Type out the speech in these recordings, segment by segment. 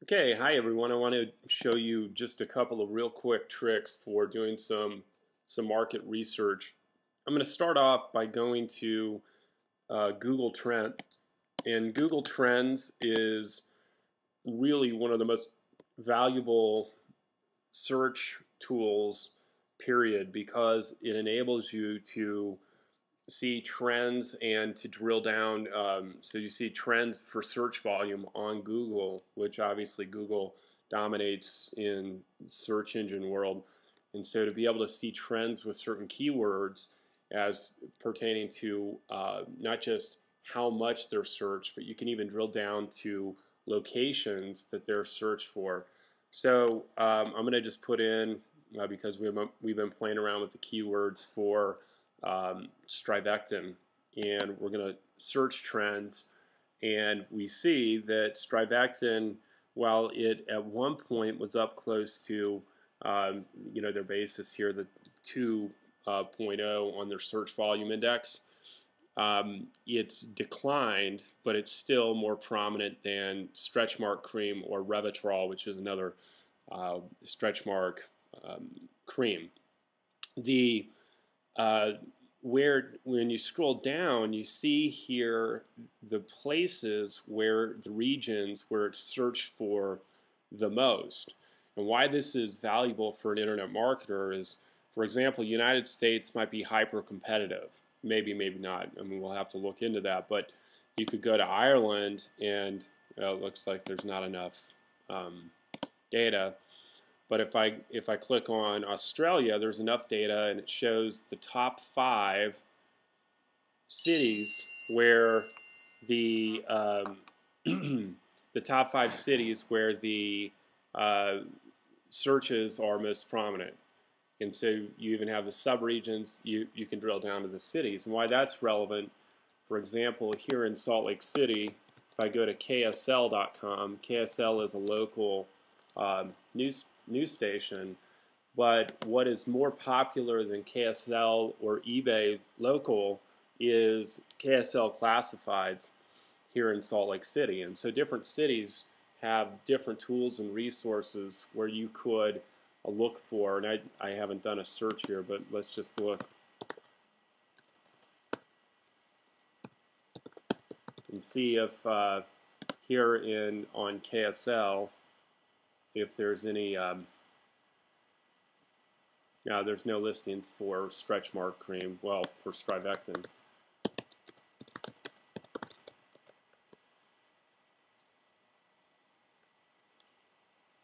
Okay, hi everyone. I want to show you just a couple of real quick tricks for doing some market research. I'm going to start off by going to Google Trends, and Google Trends is really one of the most valuable search tools, period, because it enables you to see trends and to drill down. So you see trends for search volume on Google, which obviously Google dominates in the search engine world. And so to be able to see trends with certain keywords as pertaining to not just how much they're searched, but you can even drill down to locations that they're searched for. So I'm going to just put in, because we've been playing around with the keywords for strivectin, and we're going to search trends, and we see that strivectin, while it at one point was up close to their basis here, the 2.0 on their search volume index, it's declined, but it's still more prominent than stretch mark cream or Revitrol, which is another stretch mark cream. The when you scroll down, you see here the places where the regions where it's searched for the most. And why this is valuable for an internet marketer is, for example, United States might be hyper competitive. Maybe, maybe not. I mean, we'll have to look into that. But you could go to Ireland, and it looks like there's not enough data. But if I click on Australia, there's enough data, and it shows the top 5 cities where the the top 5 cities where the searches are most prominent. And so you even have the subregions. You can drill down to the cities, and why that's relevant. For example, here in Salt Lake City, if I go to KSL.com, KSL is a local news station, but what is more popular than KSL or eBay local is KSL classifieds here in Salt Lake City. And so different cities have different tools and resources where you could look for, and I haven't done a search here, but let's just look and see if here on KSL, if there's any, now there's no listings for stretch mark cream, well, for strivectin.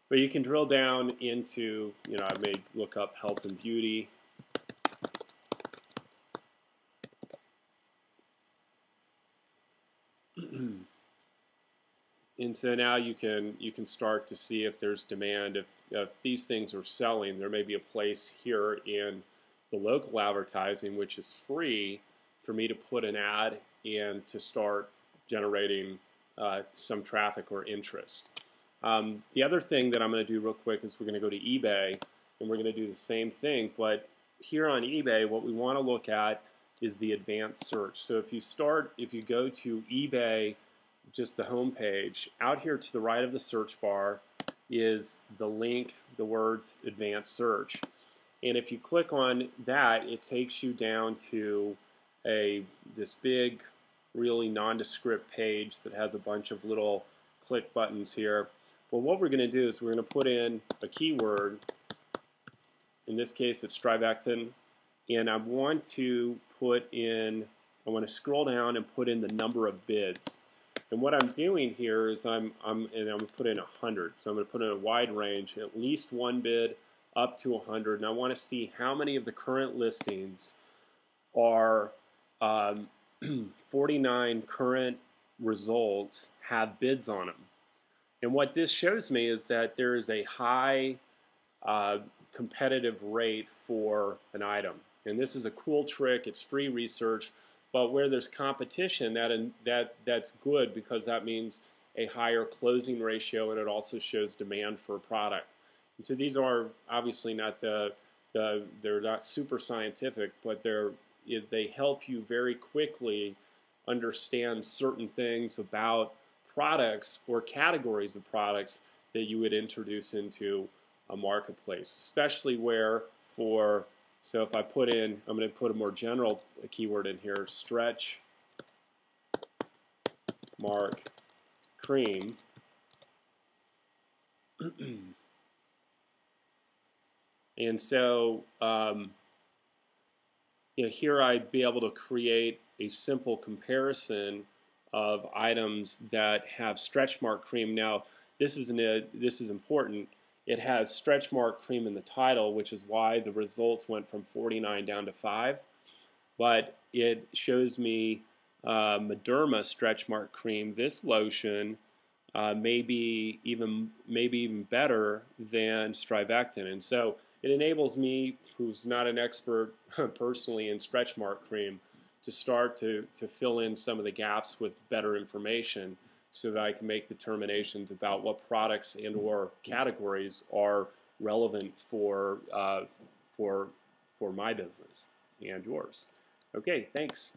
But you can drill down into, I may look up health and beauty. And so now you can start to see if there's demand. If these things are selling, there may be a place here in the local advertising, which is free, for me to put an ad and to start generating some traffic or interest. The other thing that I'm going to do real quick is we're going to go to eBay, and we're going to do the same thing. But here on eBay, what we want to look at is the advanced search. So if you go to eBay, just the home page, out here to the right of the search bar is the link, the words advanced search. And if you click on that, it takes you down to this big, really nondescript page that has a bunch of little click buttons here. Well, what we're going to do is we're going to put in a keyword. In this case, it's strivectin, and I want to scroll down and put in the number of bids. And what I'm doing here is I'm going to put in 100. So I'm going to put in a wide range, at least 1 bid up to 100. And I want to see how many of the current listings are 49 current results have bids on them. And what this shows me is that there is a high competitive rate for an item. And this is a cool trick. It's free research. But where there's competition, that's good, because that means a higher closing ratio, and it also shows demand for a product. And so these are obviously not they're not super scientific, but they help you very quickly understand certain things about products or categories of products that you would introduce into a marketplace, especially where so if I put in, I'm going to put a more general keyword in here, stretch mark cream. And so here I'd be able to create a simple comparison of items that have stretch mark cream. Now, this is important. It has stretch mark cream in the title, which is why the results went from 49 down to 5. But it shows me Mederma stretch mark cream. This lotion may be even better than Strivectin, and so it enables me, who's not an expert personally in stretch mark cream, to start to fill in some of the gaps with better information, so that I can make determinations about what products and/or categories are relevant for my business and yours. Okay, thanks.